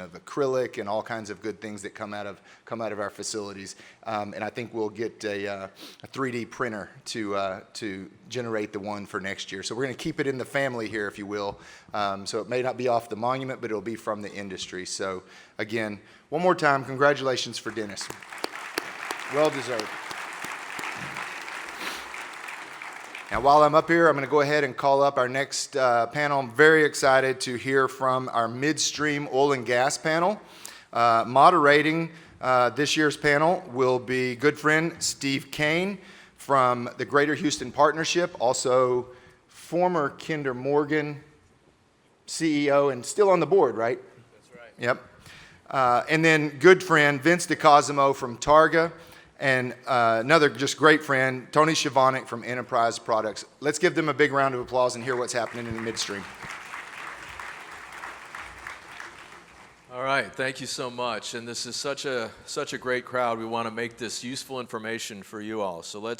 of acrylic and all kinds of good things that come out of our facilities. And I think we'll get a 3D printer to generate the one for next year. So we're going to keep it in the family here, if you will. So it may not be off the monument, but it'll be from the industry. So again, one more time, congratulations for Dennis. Well deserved. Now, while I'm up here, I'm going to go ahead and call up our next panel. I'm very excited to hear from our Midstream Oil and Gas panel. Moderating this year's panel will be good friend Steve Kean from the Greater Houston Partnership, also former Kinder Morgan CEO and still on the board, right? That's right. Yep. And then good friend Vince DiCosimo from Targa. And another just great friend, Tony Chovanec from Enterprise Products. Let's give them a big round of applause and hear what's happening in the midstream. All right, thank you so much. And this is such a great crowd. We want to make this useful information for you all. So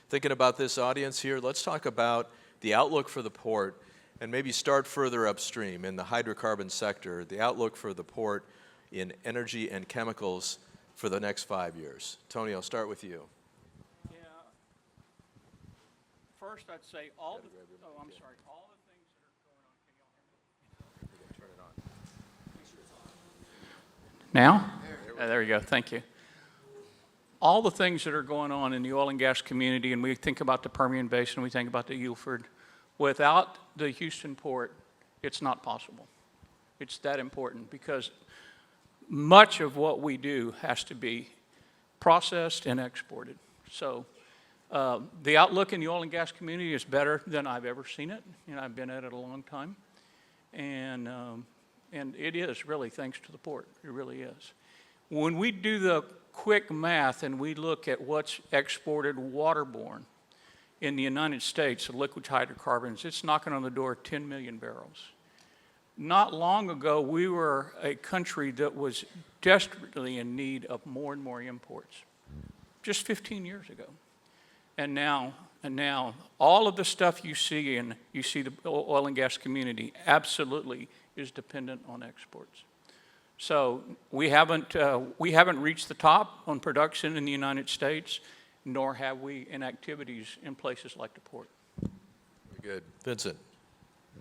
thinking about this audience here, let's talk about the outlook for the port and maybe start further upstream in the hydrocarbon sector, the outlook for the port in energy and chemicals for the next 5 years. Tony, I'll start with you. Yeah. First, I'd say all the things that are going on. Can y'all hear me? Turn it on. Now? There you go. Thank you. All the things that are going on in the oil and gas community, and we think about the Permian Basin, we think about the Eagle Ford. Without the Houston port, it's not possible. It's that important because much of what we do has to be processed and exported. So the outlook in the oil and gas community is better than I've ever seen it. You know, I've been at it a long time. And it is really thanks to the port. It really is. When we do the quick math and we look at what's exported waterborne in the United States, liquid hydrocarbons, it's knocking on the door of 10 million barrels. Not long ago, we were a country that was desperately in need of more and more imports, just 15 years ago. And now, all of the stuff you see the oil and gas community absolutely is dependent on exports. So we haven't reached the top on production in the United States, nor have we in activities in places like the port. Very good. Vincent.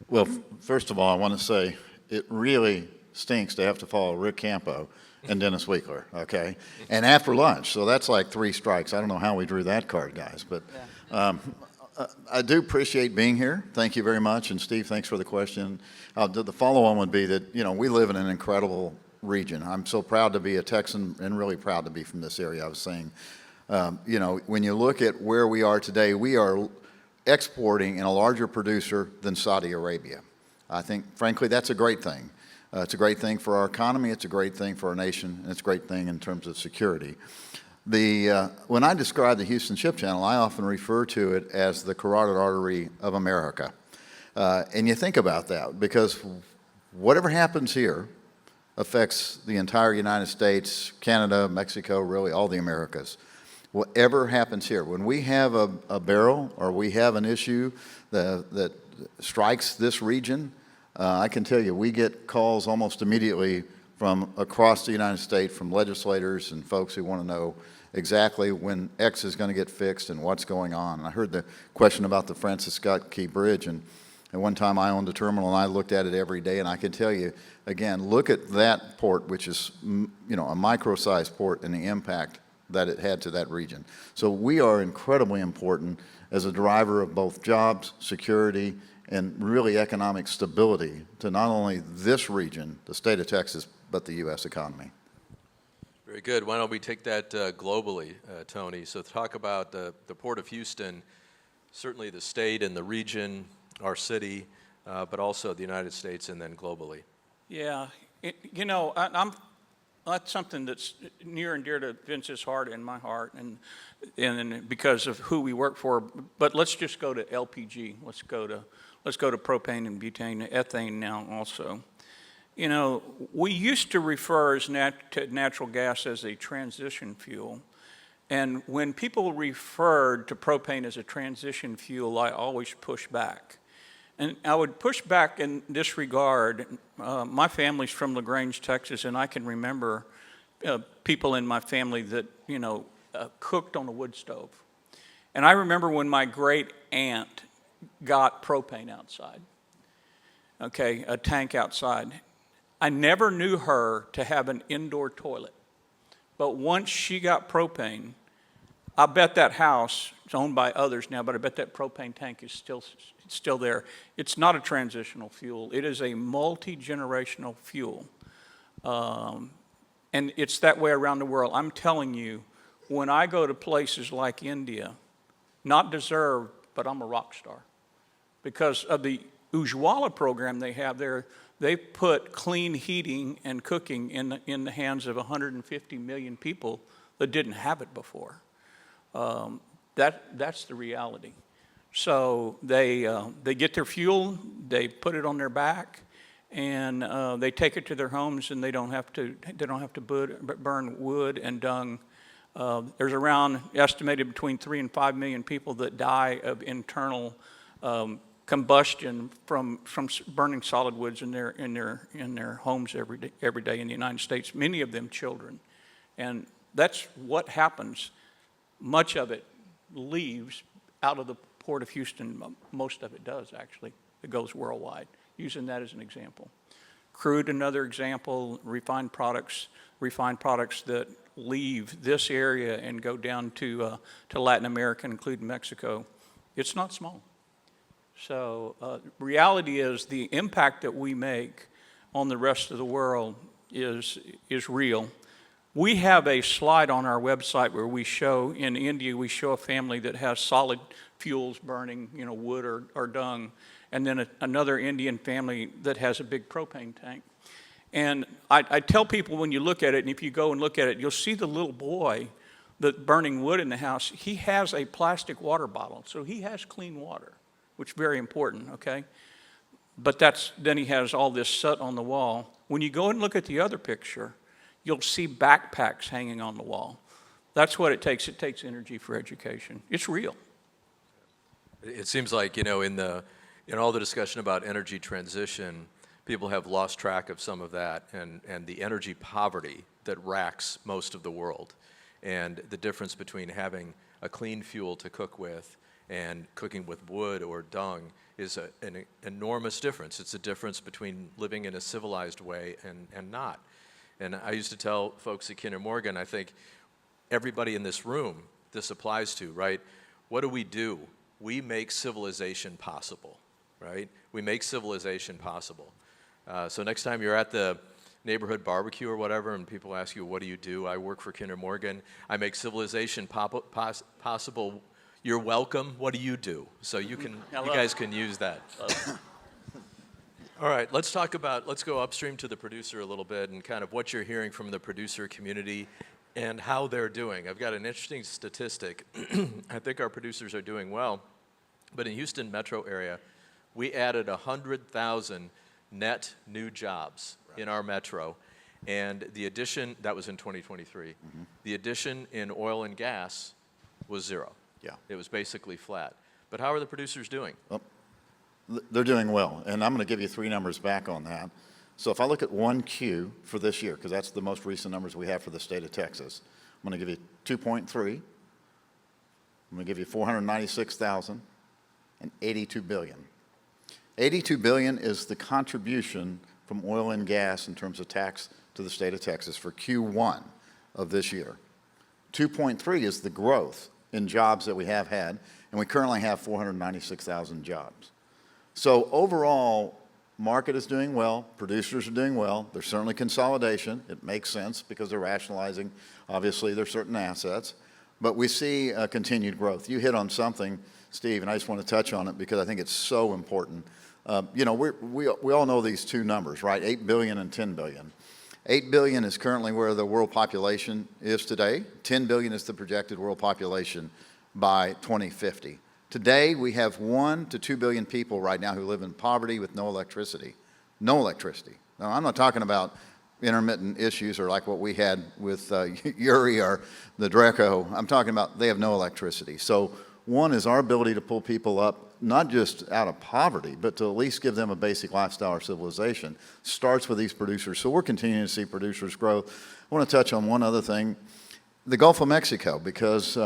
Well, first of all, I want to say it really stinks to have to follow Rick Campo and Dennis Winkler, okay? And after lunch, so that's like 3 strikes. I don't know how we drew that card, guys, but I do appreciate being here. Thank you very much, and Steve, thanks for the question. The follow-on would be that, you know, we live in an incredible region. I'm so proud to be a Texan and really proud to be from this area. I was saying, you know, when you look at where we are today, we are exporting and a larger producer than Saudi Arabia. I think, frankly, that's a great thing. It's a great thing for our economy, it's a great thing for our nation, and it's a great thing in terms of security. When I describe the Houston Ship Channel, I often refer to it as the carotid artery of America. And you think about that, because whatever happens here affects the entire United States, Canada, Mexico, really all the Americas. Whatever happens here, when we have a barrel or we have an issue that strikes this region, I can tell you we get calls almost immediately from across the United States from legislators and folks who want to know exactly when X is going to get fixed and what's going on. And I heard the question about the Francis Scott Key Bridge, and at one time I owned a terminal and I looked at it every day, and I can tell you, again, look at that port, which is, you know, a micro-sized port, and the impact that it had to that region. So we are incredibly important as a driver of both jobs, security, and really economic stability to not only this region, the state of Texas, but the U.S. economy. Very good. Why don't we take that globally, Tony? So talk about the Port of Houston, certainly the state and the region, our city, but also the United States and then globally. Yeah, you know, that's something that's near and dear to Vince's heart and my heart, and because of who we work for. But let's just go to LPG. Let's go to propane and butane, ethane now also. You know, we used to refer to natural gas as a transition fuel, and when people referred to propane as a transition fuel, I always push back, And I would push back in this regard. My family's from LaGrange, Texas, and I can remember people in my family that, cooked on a wood stove. And I remember when my great aunt got propane outside, okay, a tank outside. I never knew her to have an indoor toilet. But once she got propane, I bet that house, it's owned by others now, but I bet that propane tank is still there. It's not a transitional fuel. It is a multi-generational fuel. And it's that way around the world. I'm telling you, when I go to places like India, not deserved, but I'm a rock star. Because of the Ujjwala program they have there, they put clean heating and cooking in the hands of 150 million people that didn't have it before. That's the reality. So they get their fuel, they put it on their back, and they take it to their homes, and they don't have to burn wood and dung. There's around estimated between 3 and 5 million people that die of internal combustion from burning solid woods in their homes every day in the United States. Many of them children, and that's what happens. Much of it leaves out of the Port of Houston. Most of it does, actually. It goes worldwide, using that as an example. Crude, another example. Refined products that leave this area and go down to Latin America, including Mexico. It's not small. So reality is the impact that we make on the rest of the world is real. We have a slide on our website where we show, in India, we show a family that has solid fuels burning, wood or dung, and then another Indian family that has a big propane tank. And I tell people, when you look at it, and if you go and look at it, you'll see the little boy that's burning wood in the house. He has a plastic water bottle, so he has clean water, which is very important, okay? But then he has all this soot on the wall. When you go and look at the other picture, you'll see backpacks hanging on the wall. That's what it takes. It takes energy for education. It's real. It seems like, in all the discussion about energy transition, people have lost track of some of that and the energy poverty that racks most of the world, and the difference between having a clean fuel to cook with and cooking with wood or dung is an enormous difference. It's a difference between living in a civilized way and not. And I used to tell folks at Kinder Morgan, I think everybody in this room this applies to, right? What do? We make civilization possible, right? We make civilization possible. So next time you're at the neighborhood barbecue or whatever, and people ask you, what do? I work for Kinder Morgan. I make civilization possible. You're welcome. What do you do? So you guys can use that. All right, let's go upstream to the producer a little bit and kind of what you're hearing from the producer community and how they're doing. I've got an interesting statistic. I think our producers are doing well, but in Houston metro area, we added 100,000 net new jobs in our metro, and the addition, that was in 2023, the addition in oil and gas was zero. Yeah. It was basically flat. But how are the producers doing? Well, they're doing well, and I'm going to give you 3 numbers back on that. So if I look at 1Q for this year, because that's the most recent numbers we have for the state of Texas, I'm going to give you 2.3, I'm going to give you 496,000, and 82 billion. 82 billion is the contribution from oil and gas in terms of tax to the state of Texas for Q1 of this year. 2.3 is the growth in jobs that we have had, and we currently have 496,000 jobs. So overall, market is doing well, producers are doing well. There's certainly consolidation. It makes sense because they're rationalizing, obviously, their certain assets. But we see continued growth. You hit on something, Steve, and I just want to touch on it because I think it's so important. We all know these 2 numbers, right? 8 billion and 10 billion. 8 billion is currently where the world population is today. 10 billion is the projected world population by 2050. Today, we have 1 to 2 billion people right now who live in poverty with no electricity. No electricity. Now, I'm not talking about intermittent issues or like what we had with Uri or the Draco. I'm talking about they have no electricity. So 1 is our ability to pull people up not just out of poverty, but to at least give them a basic lifestyle or civilization, starts with these producers. So we're continuing to see producers grow. I want to touch on one other thing, the Gulf of Mexico, because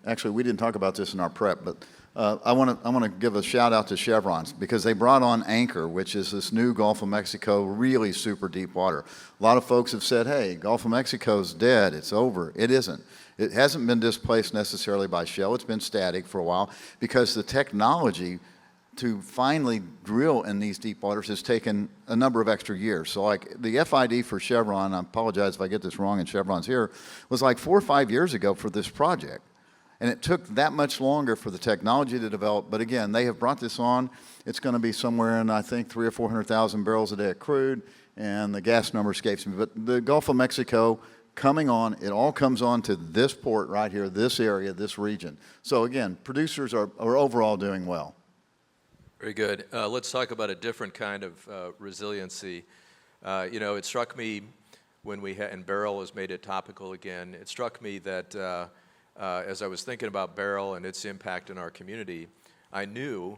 actually we didn't talk about this in our prep, but I want to give a shout out to Chevron's because they brought on Anchor, which is this new Gulf of Mexico, really super deep water. A lot of folks have said, hey, Gulf of Mexico's dead, it's over. It isn't. It hasn't been displaced necessarily by shale. It's been static for a while because the technology to finally drill in these deep waters has taken a number of extra years. So like the FID for Chevron, I apologize if I get this wrong and Chevron's here, was like 4 or 5 years ago for this project. And it took that much longer for the technology to develop. But again, they have brought this on. It's going to be somewhere in, I think, 300,000 or 400,000 barrels a day of crude, and the gas number escapes me. But the Gulf of Mexico coming on, it all comes on to this port right here, this area, this region. So again, producers are overall doing well. Very good. Let's talk about a different kind of resiliency. It struck me when and Beryl has made it topical again, it struck me that as I was thinking about Beryl and its impact in our community, I knew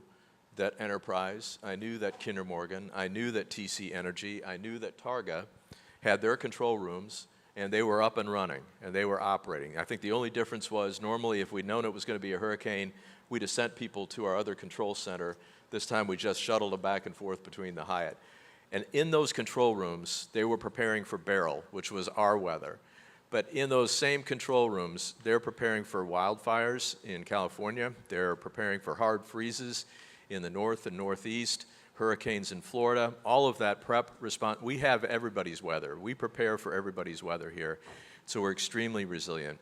that Enterprise, I knew that Kinder Morgan, I knew that TC Energy, I knew that Targa had their control rooms and they were up and running and they were operating. I think the only difference was normally if we'd known it was going to be a hurricane, we'd have sent people to our other control center. This time we just shuttled them back and forth between the Hyatt. And in those control rooms, they were preparing for Beryl, which was our weather. But in those same control rooms, they're preparing for wildfires in California. They're preparing for hard freezes in the north and northeast, hurricanes in Florida, all of that prep response. We have everybody's weather. We prepare for everybody's weather here. So we're extremely resilient.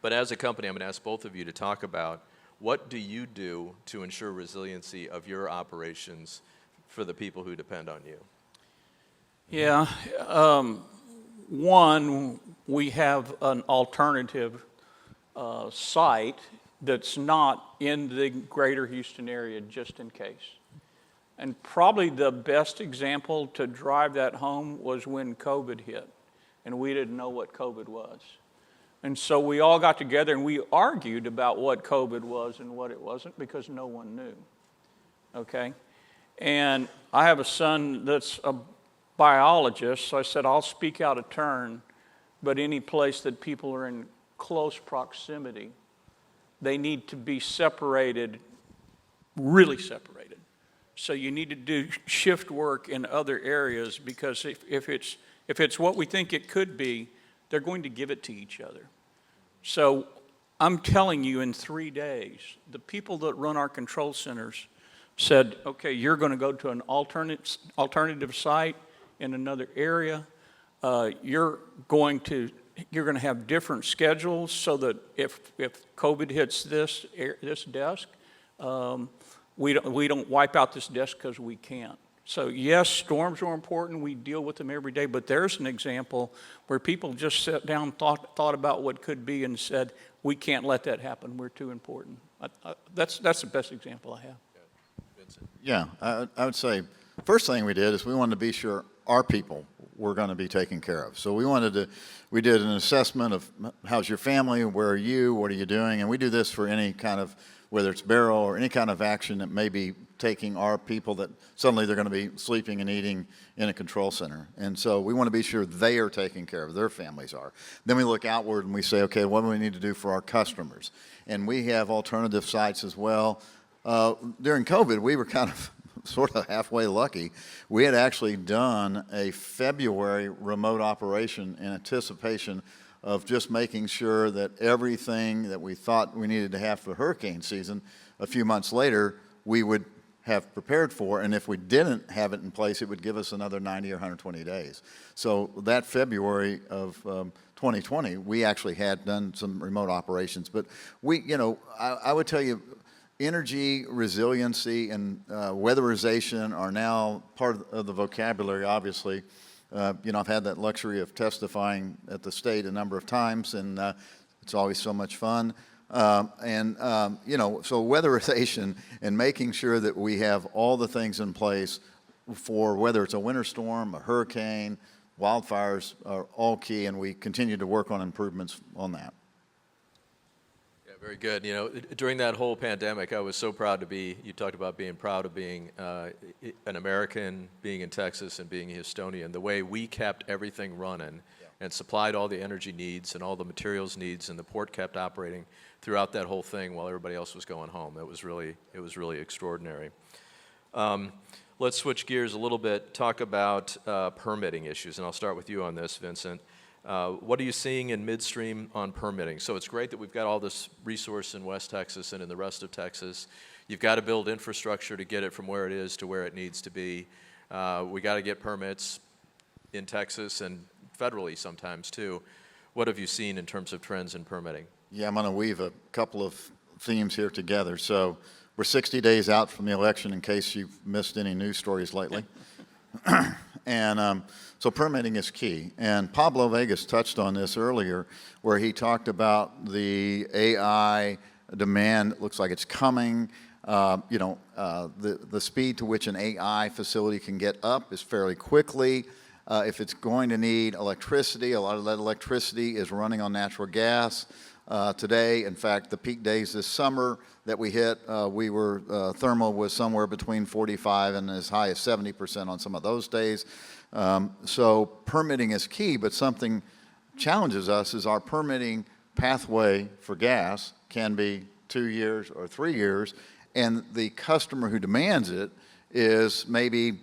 But as a company, I'm going to ask both of you to talk about what do you do to ensure resiliency of your operations for the people who depend on you? Yeah. One, we have an alternative site that's not in the greater Houston area just in case. And probably the best example to drive that home was when COVID hit, and we didn't know what COVID was. And so we all got together and we argued about what COVID was and what it wasn't because no one knew, okay? And I have a son that's a biologist, so I said, I'll speak out of turn, but any place that people are in close proximity, they need to be separated, really separated. So you need to do shift work in other areas because if it's what we think it could be, they're going to give it to each other. So I'm telling you, in 3 days, the people that run our control centers said, okay, you're going to go to an alternative site in another area. You're going to have different schedules so that if COVID hits this desk, we don't wipe out this desk because we can't. So yes, storms are important. We deal with them every day. But there's an example where people just sat down, thought about what could be, and said, we can't let that happen. We're too important. That's the best example I have. Vincent. Yeah, I would say first thing we did is we wanted to be sure our people were going to be taken care of. So we did an assessment of how's your family, where are you, what are you doing, and we do this for any kind of, whether it's Beryl or any kind of action that may be taking our people that suddenly they're going to be sleeping and eating in a control center. And so we want to be sure they are taken care of, their families are. Then we look outward and we say, okay, what do we need to do for our customers? And we have alternative sites as well. During COVID, we were kind of sort of halfway lucky. We had actually done a February remote operation in anticipation of just making sure that everything that we thought we needed to have for hurricane season, a few months later, we would have prepared for, and if we didn't have it in place, it would give us another 90 or 120 days. So that February of 2020, we actually had done some remote operations. But I would tell you, energy, resiliency, and weatherization are now part of the vocabulary, obviously. I've had that luxury of testifying at the state a number of times, and it's always so much fun. So weatherization and making sure that we have all the things in place for whether it's a winter storm, a hurricane, wildfires are all key, and we continue to work on improvements on that. Yeah, Very good. You know, during that whole pandemic, I was so proud to be, you talked about being proud of being an American, being in Texas, and being a Houstonian. The way we kept everything running and supplied all the energy needs and all the materials needs, and the port kept operating throughout that whole thing while everybody else was going home. It was really extraordinary. Let's switch gears a little bit, talk about permitting issues, and I'll start with you on this, Vincent. What are you seeing in midstream on permitting? So it's great that we've got all this resource in West Texas and in the rest of Texas. You've got to build infrastructure to get it from where it is to where it needs to be. We got to get permits in Texas and federally sometimes too. What have you seen in terms of trends in permitting? Yeah, I'm going to weave a couple of themes here together. So we're 60 days out from the election in case you've missed any news stories lately. And so permitting is key. And Pablo Vegas touched on this earlier, where he talked about the AI demand. It looks like it's coming. The speed to which an AI facility can get up is fairly quickly. If it's going to need electricity, a lot of that electricity is running on natural gas. Today, in fact, the peak days this summer that we hit, thermal was somewhere between 45 and as high as 70% on some of those days. So permitting is key, but something challenges us is our permitting pathway for gas can be 2 years or 3 years, and the customer who demands it is maybe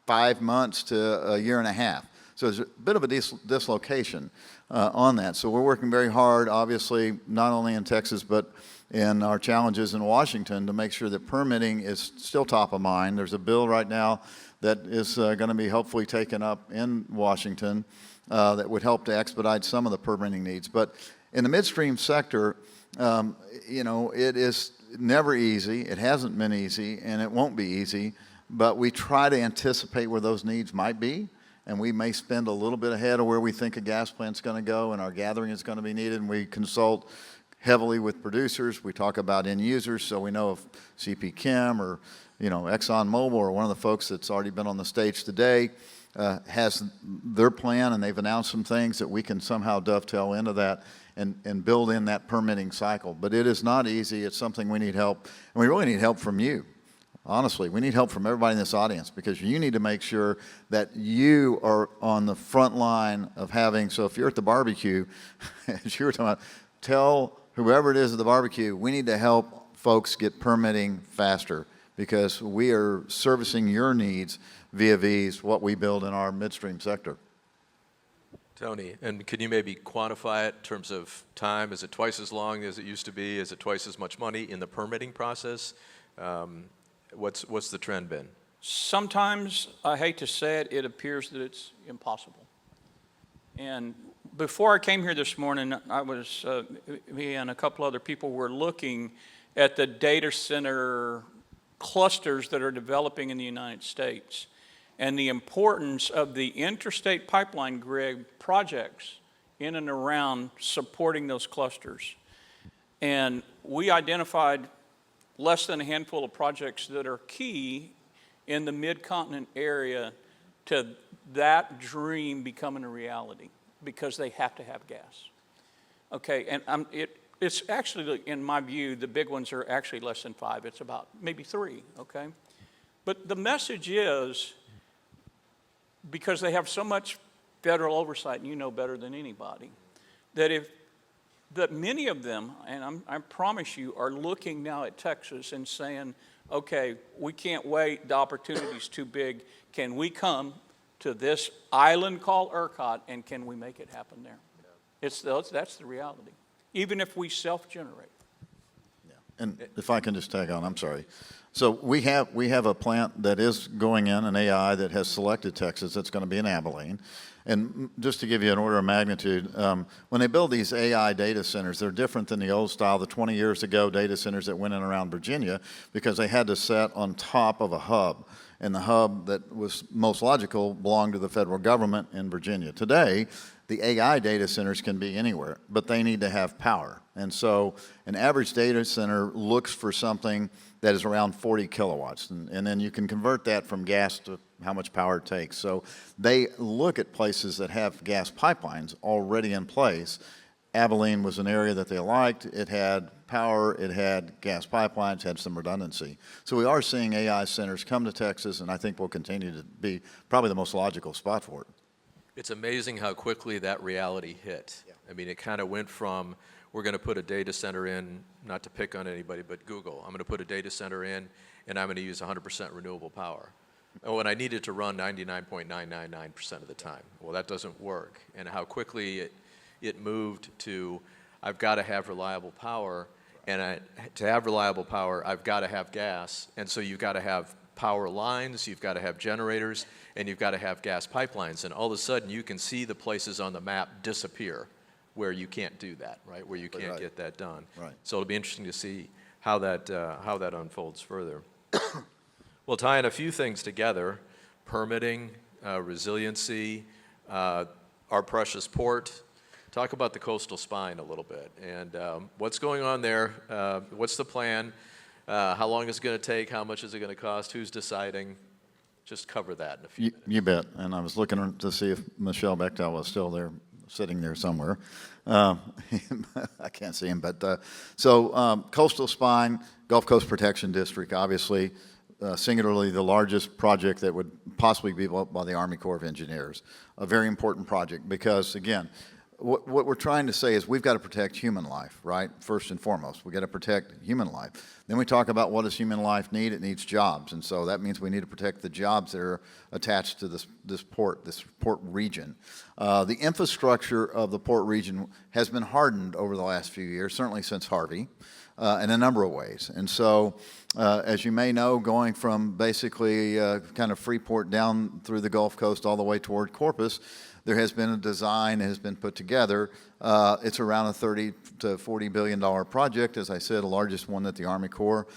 5 months to a year and a half. So there's a bit of a dislocation on that. So we're working very hard, obviously, not only in Texas, but in our challenges in Washington to make sure that permitting is still top of mind. There's a bill right now that is going to be hopefully taken up in Washington that would help to expedite some of the permitting needs. But in the midstream sector, it is never easy. It hasn't been easy, and it won't be easy. But we try to anticipate where those needs might be, and we may spend a little bit ahead of where we think a gas plant's going to go and our gathering is going to be needed, and we consult heavily with producers. We talk about end users, so we know if CP Chem or ExxonMobil or one of the folks that's already been on the stage today has their plan, and they've announced some things that we can somehow dovetail into that and build in that permitting cycle. But it is not easy. It's something we need help, and we really need help from you. Honestly, we need help from everybody in this audience, because you need to make sure that you are on the front line of having, so if you're at the barbecue, as you were talking about, tell whoever it is at the barbecue, we need to help folks get permitting faster, because we are servicing your needs via what we build in our midstream sector. Tony, and can you maybe quantify it in terms of time? Is it twice as long as it used to be? Is it twice as much money in the permitting process? What's the trend been? Sometimes, I hate to say it, it appears that it's impossible. And before I came here this morning, me and a couple other people were looking at the data center clusters that are developing in the United States and the importance of the interstate pipeline grid projects in and around supporting those clusters. And we identified less than a handful of projects that are key in the mid-continent area to that dream becoming a reality, because they have to have gas. Okay, and it's actually, in my view, the big ones are actually less than 5. It's about maybe 3, okay? But the message is, because they have so much federal oversight, and you know better than anybody, that many of them, and I promise you, are looking now at Texas and saying, okay, we can't wait, the opportunity's too big. Can we come to this island called ERCOT, and can we make it happen there? That's the reality, even if we self-generate. Yeah. And if I can just tag on, I'm sorry. So we have a plant that is going in, an AI that has selected Texas. That's going to be in Abilene. And just to give you an order of magnitude, when they build these AI data centers, they're different than the old style, the 20 years ago data centers that went in around Virginia, because they had to set on top of a hub. And the hub that was most logical belonged to the federal government in Virginia. Today, the AI data centers can be anywhere, but they need to have power. And so an average data center looks for something that is around 40 kilowatts. And then you can convert that from gas to how much power it takes. So they look at places that have gas pipelines already in place Abilene was an area that they liked. It had power, it had gas pipelines, had some redundancy. So we are seeing AI centers come to Texas, and I think will continue to be probably the most logical spot for it. It's amazing how quickly that reality hit. Yeah. I mean, it kind of went from, we're going to put a data center in, not to pick on anybody, but Google. I'm going to put a data center in, and I'm going to use 100% renewable power. And when I need it to run 99.999% of the time. Well, that doesn't work. And how quickly it moved to, I've got to have reliable power, and to have reliable power, I've got to have gas, and so you've got to have power lines, you've got to have generators, and you've got to have gas pipelines, and all of a sudden you can see the places on the map disappear where you can't do that, right? Where you can't get that done. Right. So it'll be interesting to see how that unfolds further. Well, tying a few things together, permitting, resiliency, our precious port. Talk about the coastal spine a little bit, and what's going on there, what's the plan, how long is it going to take, how much is it going to cost, who's deciding? Just cover that in a few minutes. You bet. And I was looking to see if Michelle Bechtel was still there, sitting there somewhere. I can't see him, but coastal spine, Gulf Coast Protection District, obviously, singularly the largest project that would possibly be built by the Army Corps of Engineers. A very important project because, again, what we're trying to say is we've got to protect human life, right? First and foremost, we've got to protect human life. Then we talk about what does human life need? It needs jobs. And so that means we need to protect the jobs that are attached to this port region. The infrastructure of the port region has been hardened over the last few years, certainly since Harvey, in a number of ways. And so, as you may know, going from basically kind of Freeport down through the Gulf Coast all the way toward Corpus, there has been a design that has been put together. It's around a $30 to $40 billion project, as I said, the largest one that the Army Corps.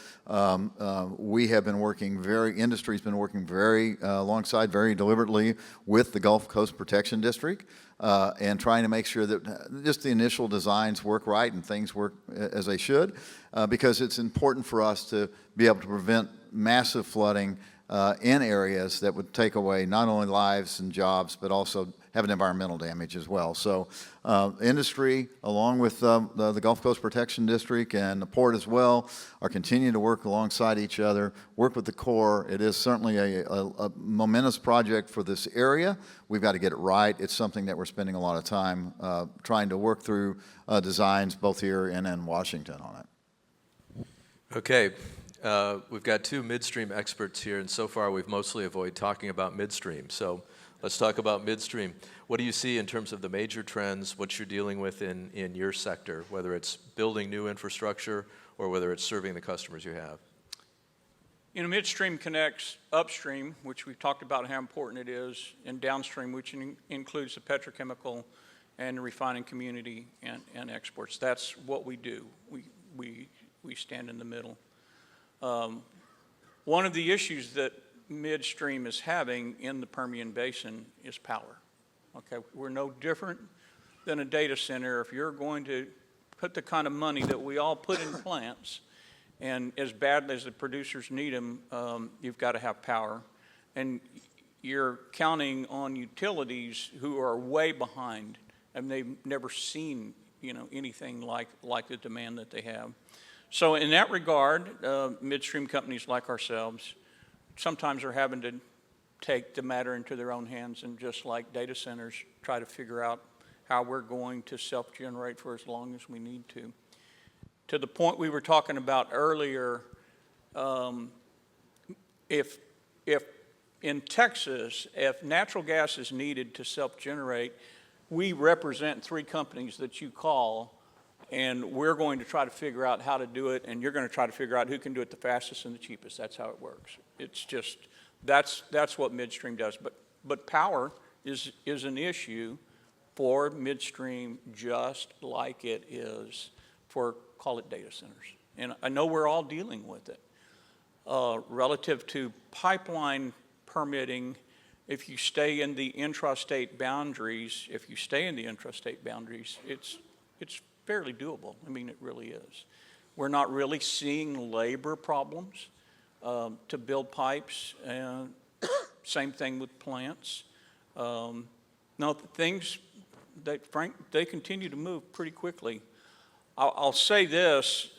We have been working industry's been working alongside very deliberately with the Gulf Coast Protection District and trying to make sure that just the initial designs work right and things work as they should, because it's important for us to be able to prevent massive flooding in areas that would take away not only lives and jobs, but also have an environmental damage as well. So industry, along with the Gulf Coast Protection District and the port as well, are continuing to work alongside each other, work with the Corps. It is certainly a momentous project for this area. We've got to get it right. It's something that we're spending a lot of time trying to work through designs both here and in Washington on it. Okay. We've got two midstream experts here, and so far we've mostly avoided talking about midstream. So let's talk about midstream. What do you see in terms of the major trends, what you're dealing with in your sector, whether it's building new infrastructure or whether it's serving the customers you have? You know, midstream connects upstream, which we've talked about how important it is, and downstream, which includes the petrochemical and the refining community and exports. That's what we do. We stand in the middle. One of the issues that midstream is having in the Permian Basin is power. Okay, we're no different than a data center. If you're going to put the kind of money that we all put in plants, and as badly as the producers need them, you've got to have power. And you're counting on utilities who are way behind, and they've never seen, anything like the demand that they have. So in that regard, midstream companies like ourselves sometimes are having to take the matter into their own hands and, just like data centers, try to figure out how we're going to self-generate for as long as we need to. To the point we were talking about earlier, if in Texas, if natural gas is needed to self-generate, we represent 3 companies that you call, and we're going to try to figure out how to do it, and you're going to try to figure out who can do it the fastest and the cheapest. That's how it works. It's just, that's what midstream does. But power is an issue for midstream, just like it is for, call it, data centers. And I know we're all dealing with it. Relative to pipeline permitting, if you stay in the intrastate boundaries, it's fairly doable. I mean, it really is. We're not really seeing labor problems to build pipes. Same thing with plants. No, things they continue to move pretty quickly. I'll say this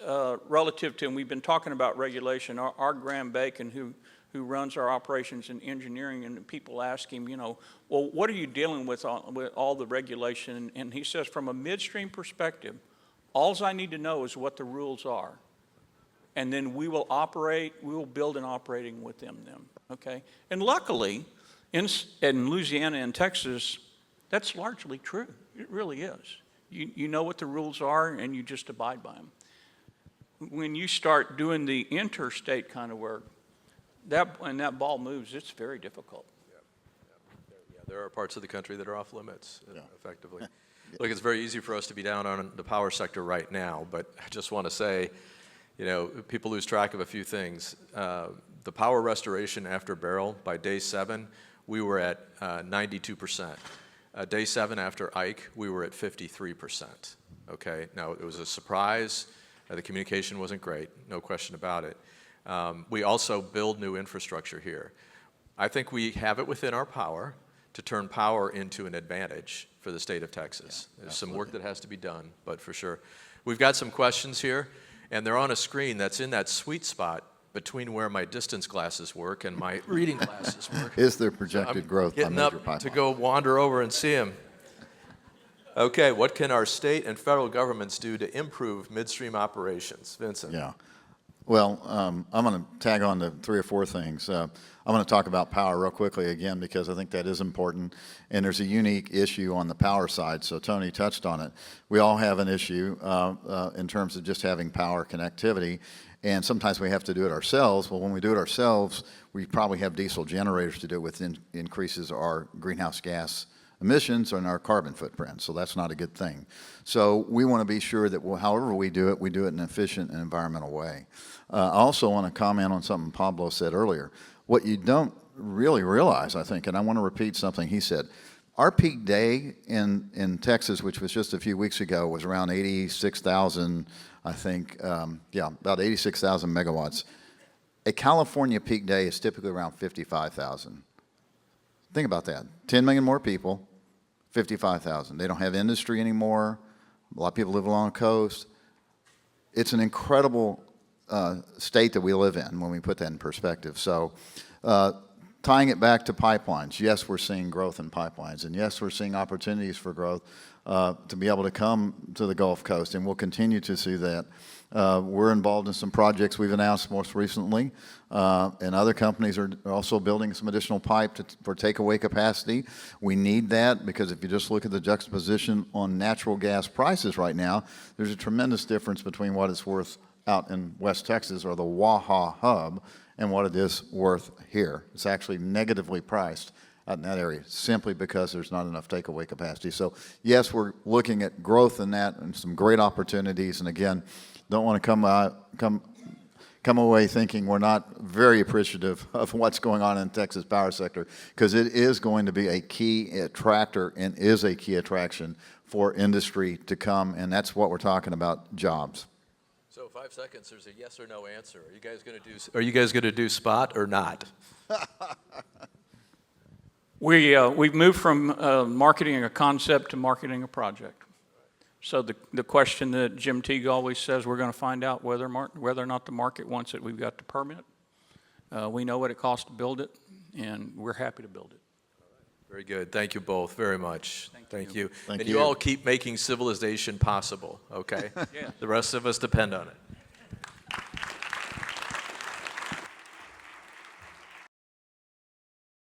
relative to, and we've been talking about regulation. Our Graham Bacon, who runs our operations and engineering, and people ask him, well, what are you dealing with all the regulation? And he says, from a midstream perspective, all I need to know is what the rules are. And then we will build an operating within them, okay? And luckily, in Louisiana and Texas, that's largely true. It really is. You know what the rules are, and you just abide by them. When you start doing the interstate kind of work, when that ball moves, it's very difficult. Yeah, there are parts of the country that are off limits, effectively. Look, it's very easy for us to be down on the power sector right now, but I just want to say, people lose track of a few things. The power restoration after Beryl, by day 7, we were at 92%. Day 7 after Ike, we were at 53%. Okay, now it was a surprise. The communication wasn't great, no question about it. We also build new infrastructure here. I think we have it within our power to turn power into an advantage for the state of Texas. There's some work that has to be done, but for sure. We've got some questions here, and they're on a screen that's in that sweet spot between where my distance glasses work and my reading glasses work. Is there projected growth by Getting major up pipeline? to go wander over and see them. Okay, what can our state and federal governments do to improve midstream operations? Vincent. Yeah. Well, I'm going to tag on to 3 or 4 things. I'm going to talk about power real quickly again because I think that is important. And there's a unique issue on the power side, so Tony touched on it. We all have an issue in terms of just having power connectivity, and sometimes we have to do it ourselves. Well, when we do it ourselves, we probably have diesel generators to do it with, increases our greenhouse gas emissions and our carbon footprint, so that's not a good thing. So we want to be sure that however we do it in an efficient and environmental way. I also want to comment on something Pablo said earlier. What you don't really realize, I think, and I want to repeat something he said, our peak day in Texas, which was just a few weeks ago, was around 86,000, I think, about 86,000 megawatts. A California peak day is typically around 55,000. Think about that. 10 million more people, 55,000. They don't have industry anymore. A lot of people live along the coast. It's an incredible state that we live in when we put that in perspective. So tying it back to pipelines, yes, we're seeing growth in pipelines, and yes, we're seeing opportunities for growth to be able to come to the Gulf Coast, and we'll continue to see that. We're involved in some projects we've announced most recently, and other companies are also building some additional pipe for takeaway capacity. We need that because if you just look at the juxtaposition on natural gas prices right now, there's a tremendous difference between what it's worth out in West Texas or the Waha hub and what it is worth here. It's actually negatively priced out in that area simply because there's not enough takeaway capacity. So yes, we're looking at growth in that and some great opportunities, and again, don't want to come away thinking we're not very appreciative of what's going on in the Texas power sector, because it is going to be a key attractor and is a key attraction for industry to come, and that's what we're talking about, jobs. So 5 seconds, there's a yes or no answer. Are you guys going to do spot or not? We've moved from marketing a concept to marketing a project. So the question that Jim Teague always says, we're going to find out whether or not the market wants it. We've got the permit. We know what it costs to build it, and we're happy to build it. Very good. Thank you both very much. Thank you. Thank And you. you all keep making civilization possible, okay? Yeah. The rest of us depend on it.